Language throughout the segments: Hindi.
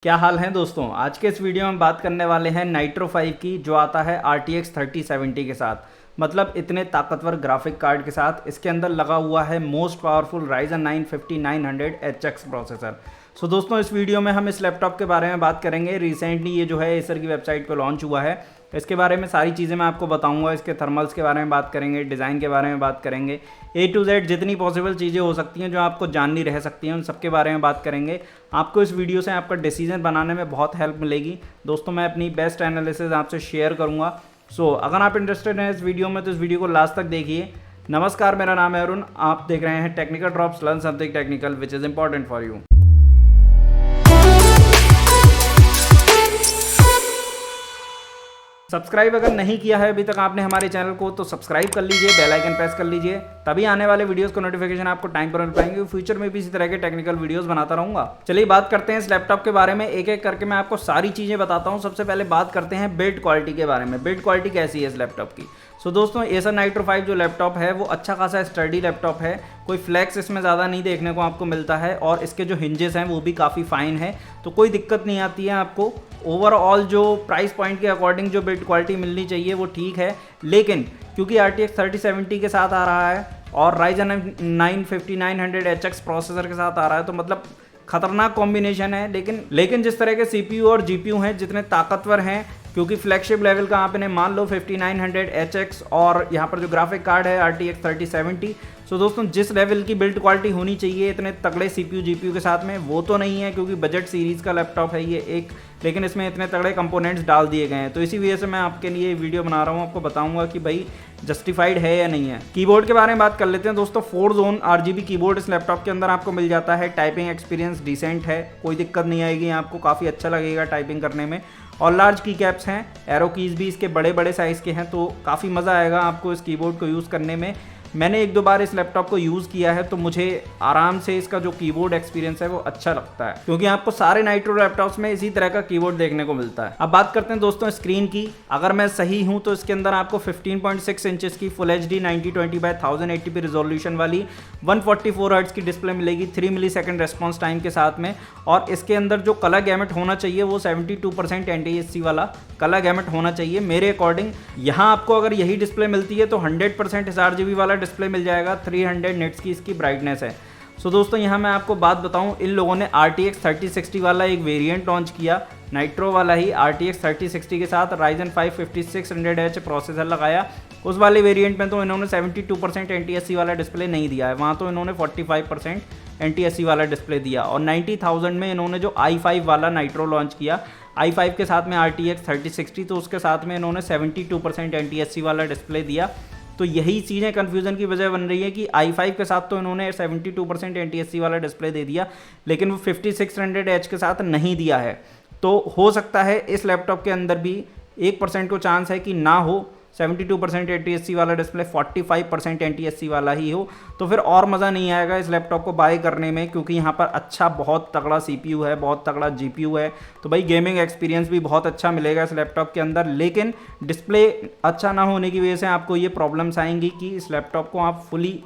क्या हाल है दोस्तों। आज के इस वीडियो में बात करने वाले हैं नाइट्रो 5 की, जो आता है RTX 3070 के साथ। मतलब इतने ताकतवर ग्राफिक कार्ड के साथ इसके अंदर लगा हुआ है most powerful Ryzen 9 5900HX processor. So दोस्तों, इस वीडियो में हम इस लैपटॉप के बारे में बात करेंगे। रिसेंटली ये जो है एसर की वेबसाइट पर लॉन्च हुआ है। इसके बारे में सारी चीज़ें मैं आपको बताऊंगा। इसके थर्मल्स के बारे में बात करेंगे, डिज़ाइन के बारे में बात करेंगे, A to Z जितनी पॉसिबल चीज़ें हो सकती हैं जो आपको जाननी रह सकती हैं, उन सब के बारे में बात करेंगे। आपको इस वीडियो से आपका डिसीजन बनाने में बहुत हेल्प मिलेगी। दोस्तों, मैं अपनी बेस्ट एनालिसिस आपसे शेयर करूँगा। सो अगर आप इंटरेस्टेड हैं इस वीडियो में तो इस वीडियो को लास्ट तक देखिए। नमस्कार, मेरा नाम है अरुण। आप देख रहे हैं technical drops, learn something technical which is important for you. Subscribe अगर नहीं किया है अभी तक आपने हमारे चैनल को तो सब्सक्राइब कर लीजिए, बेल आइकन प्रेस कर लीजिए, तभी आने वाले वीडियोस को नोटिफिकेशन आपको टाइम पर मिल पाएंगे। फ्यूचर में भी इसी तरह के टेक्निकल वीडियोस बनाता रहूंगा। चलिए बात करते हैं इस लैपटॉप के बारे में। एक एक करके मैं आपको सारी चीज़ें बताता हूँ। सबसे पहले बात करते हैं बिल्ड क्वालिटी के बारे में। बिल्ड क्वालिटी कैसी है इस लैपटॉप की। सो दोस्तों, एसर नाइट्रो 5 जो लैपटॉप है वो अच्छा खासा स्टडी लैपटॉप है। कोई फ्लैक्स इसमें ज़्यादा नहीं देखने को आपको मिलता है और इसके जो हिंजेस हैं वो भी काफ़ी फाइन है, तो कोई दिक्कत नहीं आती है आपको। ओवरऑल जो प्राइस पॉइंट के अकॉर्डिंग जो बिल्ड क्वालिटी मिलनी चाहिए वो ठीक है, लेकिन क्योंकि RTX 3070 के साथ आ रहा है और Ryzen 9 5900HX प्रोसेसर के साथ आ रहा है, तो मतलब खतरनाक कॉम्बिनेशन है। लेकिन जिस तरह के CPU और GPU हैं, जितने ताकतवर हैं, क्योंकि फ्लैगशिप लेवल का आपने मान लो 5900HX और यहाँ पर जो ग्राफिक कार्ड है RTX 3070। सो दोस्तों, जिस लेवल की बिल्ड क्वालिटी होनी चाहिए इतने तगड़े CPU GPU के साथ में, वो तो नहीं है, क्योंकि बजट सीरीज़ का लैपटॉप है ये एक, लेकिन इसमें इतने तगड़े कंपोनेंट्स डाल दिए गए हैं। तो इसी वजह से मैं आपके लिए वीडियो बना रहा हूँ, आपको बताऊंगा कि भाई जस्टिफाइड है या नहीं है। कीबोर्ड के बारे में बात कर लेते हैं दोस्तों। 4 जोन RGB कीबोर्ड इस लैपटॉप के अंदर आपको मिल जाता है। टाइपिंग एक्सपीरियंस डिसेंट है, कोई दिक्कत नहीं आएगी आपको, काफ़ी अच्छा लगेगा टाइपिंग करने में। और लार्ज की कैप्स हैं, एरो कीज़ भी इसके बड़े बड़े साइज़ के हैं, तो काफ़ी मज़ा आएगा आपको इस कीबोर्ड को यूज़ करने में। मैंने 1-2 बार इस लैपटॉप को यूज़ किया है, तो मुझे आराम से इसका जो कीबोर्ड एक्सपीरियंस है वो अच्छा लगता है, क्योंकि आपको सारे नाइट्रो लैपटॉप्स में इसी तरह का कीबोर्ड देखने को मिलता है। अब बात करते हैं दोस्तों स्क्रीन की। अगर मैं सही हूँ तो इसके अंदर आपको 15.6 इंचेस की फुल HD 9020x1080p रिजोल्यूशन वाली 144 हर्ट्ज की डिस्प्ले मिलेगी 3 मिलीसेकंड रेस्पॉन्स टाइम के साथ में। और इसके अंदर जो कलर गैमेट होना चाहिए वो 72% NTSC वाला कलर गैमेट होना चाहिए मेरे अकॉर्डिंग। यहाँ आपको अगर यही डिस्प्ले मिलती है तो 100% sRGB वाला डिस्प्ले मिल जाएगा। 300 निट्स की इसकी ब्राइटनेस है। सो दोस्तों, यहाँ मैं आपको बात बताऊँ, इन लोगों ने RTX 3060 वाला एक वेरिएंट लॉन्च किया, नाइट्रो वाला ही RTX 3060 के साथ Ryzen 5 5600H प्रोसेसर लगाया। उस वाले वेरिएंट में तो इन्होंने 72% NTSC वाला डिस्प्ले नहीं दिया है, वहाँ तो इन्होंने 45% NTSC वाला डिस्प्ले दिया। और 90,000 में इन्होंने जो i5 वाला नाइट्रो लॉन्च किया, i5 के साथ में RTX 3060, तो उसके साथ में इन्होंने 72% NTSC वाला डिस्प्ले दिया। तो यही चीज़ें कन्फ्यूज़न की वजह बन रही है कि i5 के साथ तो इन्होंने 72% NTSC वाला डिस्प्ले दे दिया, लेकिन वो 5600H के साथ नहीं दिया है। तो हो सकता है इस लैपटॉप के अंदर भी 1% को चांस है कि ना हो 72% NTSC वाला डिस्प्ले, 45% NTSC वाला ही हो, तो फिर और मज़ा नहीं आएगा इस लैपटॉप को बाय करने में, क्योंकि यहाँ पर अच्छा बहुत तगड़ा CPU है, बहुत तगड़ा GPU है, तो भाई गेमिंग एक्सपीरियंस भी बहुत अच्छा मिलेगा इस लैपटॉप के अंदर। लेकिन डिस्प्ले अच्छा ना होने की वजह से आपको ये प्रॉब्लम्स आएंगी कि इस लैपटॉप को आप फुली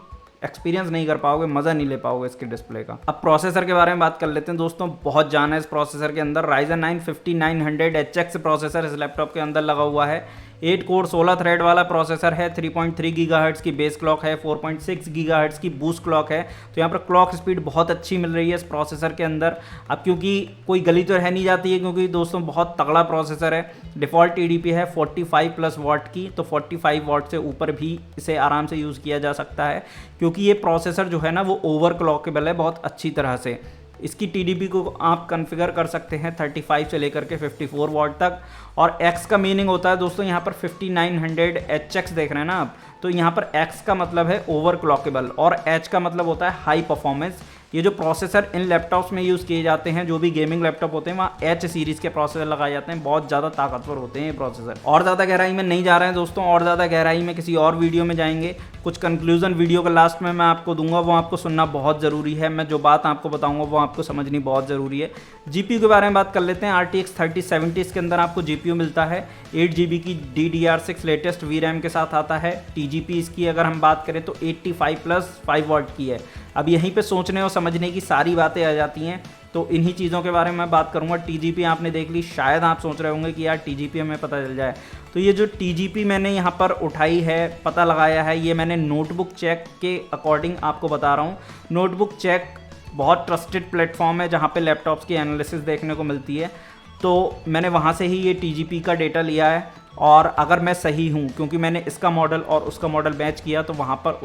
एक्सपीरियंस नहीं कर पाओगे, मज़ा नहीं ले पाओगे इसके डिस्प्ले का। अब प्रोसेसर के बारे में बात कर लेते हैं दोस्तों। बहुत जान है इस प्रोसेसर के अंदर। Ryzen 9 5900HX प्रोसेसर इस लैपटॉप के अंदर लगा हुआ है। 8 कोर 16 थ्रेड वाला प्रोसेसर है। 3.3 गीगाहर्ट्ज़ की बेस क्लॉक है, 4.6 गीगाहर्ट्ज़ की बूस्ट क्लॉक है। तो यहाँ पर क्लॉक स्पीड बहुत अच्छी मिल रही है इस प्रोसेसर के अंदर। अब क्योंकि कोई गली तो रह नहीं जाती है, क्योंकि दोस्तों बहुत तगड़ा प्रोसेसर है। डिफ़ॉल्ट TDP है 45+ वाट की, तो 45 वाट से ऊपर भी इसे आराम से यूज़ किया जा सकता है, क्योंकि ये प्रोसेसर जो है ना वो ओवर क्लॉकेबल है बहुत अच्छी तरह से। इसकी TDP को आप कॉन्फ़िगर कर सकते हैं 35 से लेकर के 54 वाट तक। और X का मीनिंग होता है दोस्तों, यहाँ पर 5900HX देख रहे हैं ना आप, तो यहाँ पर X का मतलब है ओवर क्लॉकेबल और H का मतलब होता है हाई परफॉर्मेंस। ये जो प्रोसेसर इन लैपटॉप्स में यूज़ किए जाते हैं, जो भी गेमिंग लैपटॉप होते हैं, वहाँ H सीरीज़ के प्रोसेसर लगाए जाते हैं। बहुत ज़्यादा ताकतवर होते हैं ये प्रोसेसर। और ज़्यादा गहराई में नहीं जा रहे हैं दोस्तों, और ज़्यादा गहराई में किसी और वीडियो में जाएंगे। कुछ कंक्लूजन वीडियो का लास्ट में मैं आपको दूंगा, वो आपको सुनना बहुत ज़रूरी है। मैं जो बात आपको बताऊँगा वो आपको समझनी बहुत ज़रूरी है। GPU के बारे में बात कर लेते हैं। RTX 3070 के अंदर आपको GPU मिलता है 8 GB की DDR6 लेटेस्ट VRAM के साथ आता है। TGP इसकी अगर हम बात करें तो 85+5 वाट की है। अब यहीं पे सोचने और समझने की सारी बातें आ जाती हैं तो इन्हीं चीज़ों के बारे में मैं बात करूँगा। TGP आपने देख ली, शायद आप सोच रहे होंगे कि यार TGP हमें पता चल जाए। तो ये जो TGP मैंने यहाँ पर उठाई है, पता लगाया है, ये मैंने नोटबुक चेक के अकॉर्डिंग आपको बता रहा हूँ। नोटबुक चेक बहुत ट्रस्टेड प्लेटफॉर्म है जहाँ पे लैपटॉप्स की एनालिसिस देखने को मिलती है। तो मैंने वहाँ से ही ये TGP का डेटा लिया है, और अगर मैं सही हूँ, क्योंकि मैंने इसका मॉडल और उसका मॉडल मैच किया, तो वहाँ पर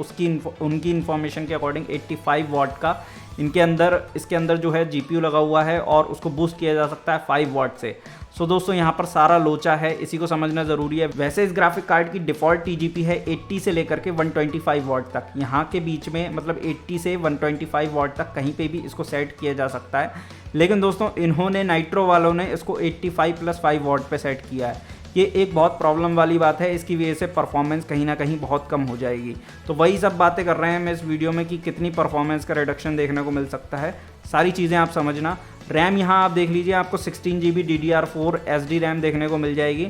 उनकी इन्फॉर्मेशन के अकॉर्डिंग 85 वाट का इसके अंदर जो है GPU लगा हुआ है, और उसको बूस्ट किया जा सकता है 5 वाट से। सो दोस्तों यहाँ पर सारा लोचा है, इसी को समझना ज़रूरी है। वैसे इस ग्राफिक कार्ड की डिफ़ॉल्ट TGP है 80 से लेकर के 125 वाट तक, यहाँ के बीच में मतलब 80 से 125 वाट तक कहीं पे भी इसको सेट किया जा सकता है। लेकिन दोस्तों इन्होंने नाइट्रो वालों ने इसको 85 + 5 वाट पे सेट किया है। ये एक बहुत प्रॉब्लम वाली बात है, इसकी वजह से परफॉर्मेंस कहीं ना कहीं बहुत कम हो जाएगी। तो वही सब बातें कर रहे हैं मैं इस वीडियो में कि कितनी परफॉर्मेंस का रिडक्शन देखने को मिल सकता है, सारी चीज़ें आप समझना। रैम यहाँ आप देख लीजिए, आपको 16 GB DDR4 SD रैम देखने को मिल जाएगी।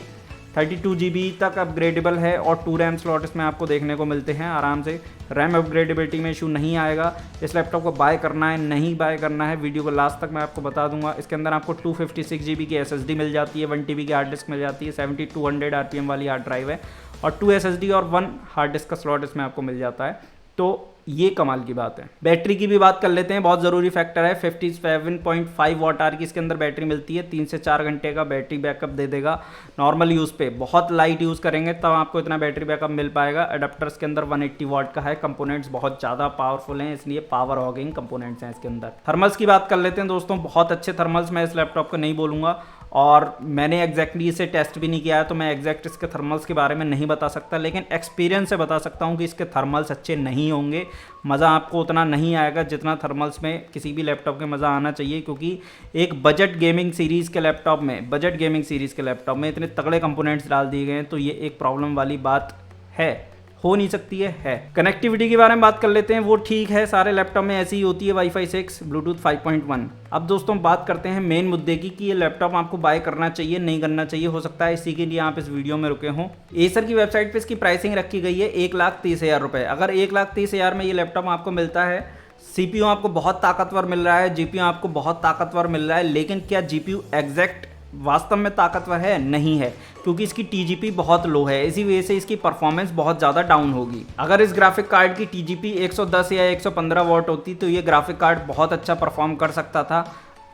32 GB तक अपग्रेडेबल है, और 2 रैम स्लॉट इसमें आपको देखने को मिलते हैं आराम से। रैम अपग्रेडेबिलिटी में इशू नहीं आएगा। इस लैपटॉप को बाय करना है नहीं बाय करना है, वीडियो को लास्ट तक मैं आपको बता दूंगा। इसके अंदर आपको 256 GB की SSD मिल जाती है, 1 TB की हार्ड डिस्क मिल जाती है, 7200 RPM वाली हार्ड ड्राइव है, और 2 SSD और 1 हार्ड डिस्क का स्लॉट इसमें आपको मिल जाता है। तो ये कमाल की बात है। बैटरी की भी बात कर लेते हैं, बहुत ज़रूरी फैक्टर है। 57.5 वाट आवर की इसके अंदर बैटरी मिलती है, 3 से 4 घंटे का बैटरी बैकअप दे देगा नॉर्मल यूज़ पे। बहुत लाइट यूज़ करेंगे तब आपको इतना बैटरी बैकअप मिल पाएगा। अडेप्टर्स के अंदर 180 वाट का है। कंपोनेंट्स बहुत ज़्यादा पावरफुल हैं, इसलिए पावर हॉगिंग कंपोनेंट्स हैं इसके अंदर। थर्मल्स की बात कर लेते हैं दोस्तों, बहुत अच्छे थर्मल्स। मैं इस लैपटॉप को नहीं बोलूँगा, और मैंने एग्जैक्टली इसे टेस्ट भी नहीं किया है, तो मैं एग्जैक्ट इसके थर्मल्स के बारे में नहीं बता सकता, लेकिन एक्सपीरियंस से बता सकता हूँ कि इसके थर्मल्स अच्छे नहीं होंगे। मज़ा आपको उतना नहीं आएगा जितना थर्मल्स में किसी भी लैपटॉप के मज़ा आना चाहिए, क्योंकि एक बजट गेमिंग सीरीज़ के लैपटॉप में इतने तगड़े कंपोनेंट्स डाल दिए गए हैं, तो ये एक प्रॉब्लम वाली बात है, हो नहीं सकती है। कनेक्टिविटी के बारे में बात कर लेते हैं, वो ठीक है, सारे लैपटॉप में ऐसी ही होती है, वाईफाई 6, ब्लूटूथ 5.1। अब दोस्तों बात करते हैं मेन मुद्दे की कि ये लैपटॉप आपको बाय करना चाहिए नहीं करना चाहिए। हो सकता है इसी के लिए आप इस वीडियो में रुके हों। एसर की वेबसाइट पे इसकी प्राइसिंग रखी गई है 1,30,000 रुपये। अगर 1,30,000 में ये लैपटॉप आपको मिलता है, CPU आपको बहुत ताकतवर मिल रहा है, GPU आपको बहुत ताकतवर मिल रहा है, लेकिन क्या GPU एग्जैक्ट वास्तव में ताकतवर है? नहीं है, क्योंकि इसकी TGP बहुत लो है, इसी वजह से इसकी परफॉर्मेंस बहुत ज़्यादा डाउन होगी। अगर इस ग्राफिक कार्ड की TGP 110 या 115 वाट होती तो ये ग्राफिक कार्ड बहुत अच्छा परफॉर्म कर सकता था।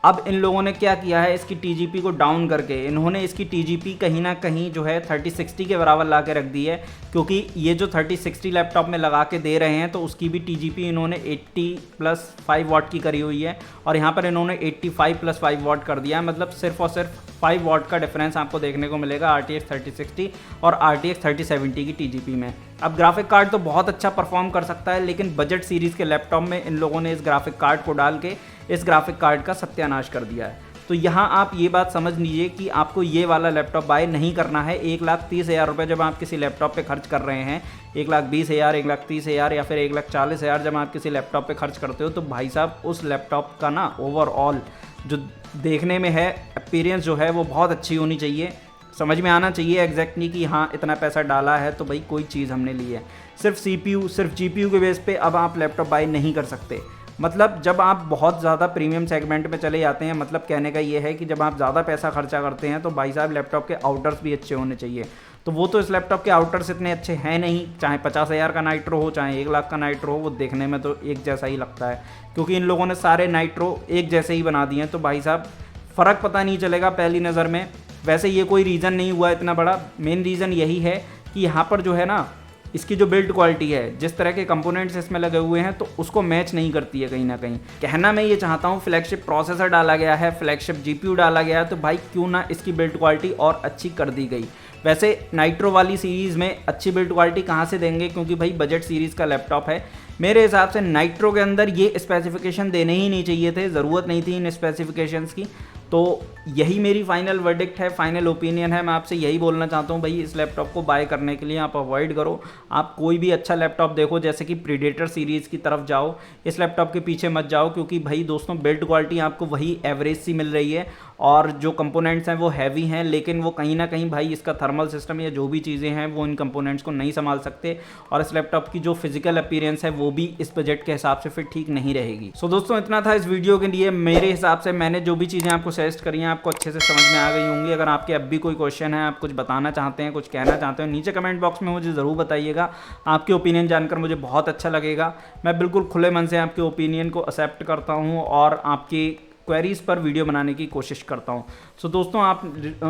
अब इन लोगों ने क्या किया है, इसकी TGP को डाउन करके इन्होंने इसकी TGP कहीं ना कहीं जो है 3060 के बराबर ला के रख दी है, क्योंकि ये जो 3060 लैपटॉप में लगा के दे रहे हैं तो उसकी भी TGP इन्होंने 80 + 5 वाट की करी हुई है, और यहाँ पर इन्होंने 85 + 5 वाट कर दिया है। मतलब सिर्फ और सिर्फ 5 वाट का डिफरेंस आपको देखने को मिलेगा RTX 3060 और RTX 3070 की TGP में। अब ग्राफिक कार्ड तो बहुत अच्छा परफॉर्म कर सकता है, लेकिन बजट सीरीज़ के लैपटॉप में इन लोगों ने इस ग्राफिक कार्ड को डाल के इस ग्राफिक कार्ड का सत्यानाश कर दिया है। तो यहाँ आप ये बात समझ लीजिए कि आपको ये वाला लैपटॉप बाय नहीं करना है। 1,30,000 रुपये जब आप किसी लैपटॉप पे खर्च कर रहे हैं, 1,20,000, 1,30,000 या फिर 1,40,000 जब आप किसी लैपटॉप पे खर्च करते हो, तो भाई साहब उस लैपटॉप का ना ओवरऑल जो देखने में है अपीयरेंस जो है वो बहुत अच्छी होनी चाहिए। समझ में आना चाहिए एग्जैक्टली कि हाँ इतना पैसा डाला है तो भाई कोई चीज़ हमने ली है। सिर्फ CPU सिर्फ GPU के बेस पे अब आप लैपटॉप बाय नहीं कर सकते। मतलब जब आप बहुत ज़्यादा प्रीमियम सेगमेंट में चले जाते हैं, मतलब कहने का ये है कि जब आप ज़्यादा पैसा खर्चा करते हैं तो भाई साहब लैपटॉप के आउटर्स भी अच्छे होने चाहिए। तो वो तो इस लैपटॉप के आउटर्स इतने अच्छे हैं नहीं, चाहे 50,000 का नाइट्रो हो चाहे 1,00,000 का नाइट्रो हो, वो देखने में तो एक जैसा ही लगता है, क्योंकि इन लोगों ने सारे नाइट्रो एक जैसे ही बना दिए हैं। तो भाई साहब फ़र्क पता नहीं चलेगा पहली नज़र में। वैसे ये कोई रीज़न नहीं हुआ इतना बड़ा, मेन रीज़न यही है कि यहाँ पर जो है ना इसकी जो बिल्ड क्वालिटी है, जिस तरह के कंपोनेंट्स इसमें लगे हुए हैं तो उसको मैच नहीं करती है कहीं ना कहीं। कहना मैं ये चाहता हूँ फ्लैगशिप प्रोसेसर डाला गया है, फ्लैगशिप GPU डाला गया है, तो भाई क्यों ना इसकी बिल्ड क्वालिटी और अच्छी कर दी गई। वैसे नाइट्रो वाली सीरीज़ में अच्छी बिल्ड क्वालिटी कहाँ से देंगे, क्योंकि भाई बजट सीरीज़ का लैपटॉप है। मेरे हिसाब से नाइट्रो के अंदर ये स्पेसिफिकेशन देने ही नहीं चाहिए थे, ज़रूरत नहीं थी इन स्पेसिफिकेशंस की। तो यही मेरी फाइनल वर्डिक्ट है, फाइनल ओपिनियन है। मैं आपसे यही बोलना चाहता हूँ भाई इस लैपटॉप को बाय करने के लिए आप अवॉइड करो। आप कोई भी अच्छा लैपटॉप देखो, जैसे कि प्रीडेटर सीरीज़ की तरफ जाओ, इस लैपटॉप के पीछे मत जाओ, क्योंकि भाई दोस्तों बिल्ड क्वालिटी आपको वही एवरेज सी मिल रही है और जो कंपोनेंट्स हैं वो हैवी हैं, लेकिन वो कहीं ना कहीं भाई इसका थर्मल सिस्टम या जो भी चीज़ें हैं वो इन कंपोनेंट्स को नहीं संभाल सकते, और इस लैपटॉप की जो फिजिकल अपीयरेंस है वो भी इस बजट के हिसाब से फिर ठीक नहीं रहेगी। सो दोस्तों इतना था इस वीडियो के लिए। मेरे हिसाब से मैंने जो भी चीज़ें आपको सजेस्ट करी हैं आपको अच्छे से समझ में आ गई होंगी। अगर आपके अब भी कोई क्वेश्चन है, आप कुछ बताना चाहते हैं, कुछ कहना चाहते हो, नीचे कमेंट बॉक्स में मुझे ज़रूर बताइएगा। आपके ओपिनियन जानकर मुझे बहुत अच्छा लगेगा। मैं बिल्कुल खुले मन से आपके ओपिनियन को एक्सेप्ट करता हूँ और आपकी क्वेरीज पर वीडियो बनाने की कोशिश करता हूँ। सो दोस्तों आप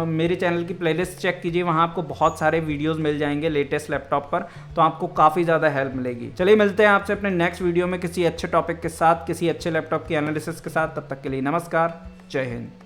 मेरे चैनल की प्लेलिस्ट चेक कीजिए, वहाँ आपको बहुत सारे वीडियोस मिल जाएंगे लेटेस्ट लैपटॉप पर, तो आपको काफ़ी ज़्यादा हेल्प मिलेगी। चलिए मिलते हैं आपसे अपने नेक्स्ट वीडियो में किसी अच्छे टॉपिक के साथ, किसी अच्छे लैपटॉप की एनालिसिस के साथ। तब तक के लिए नमस्कार, जय हिंद।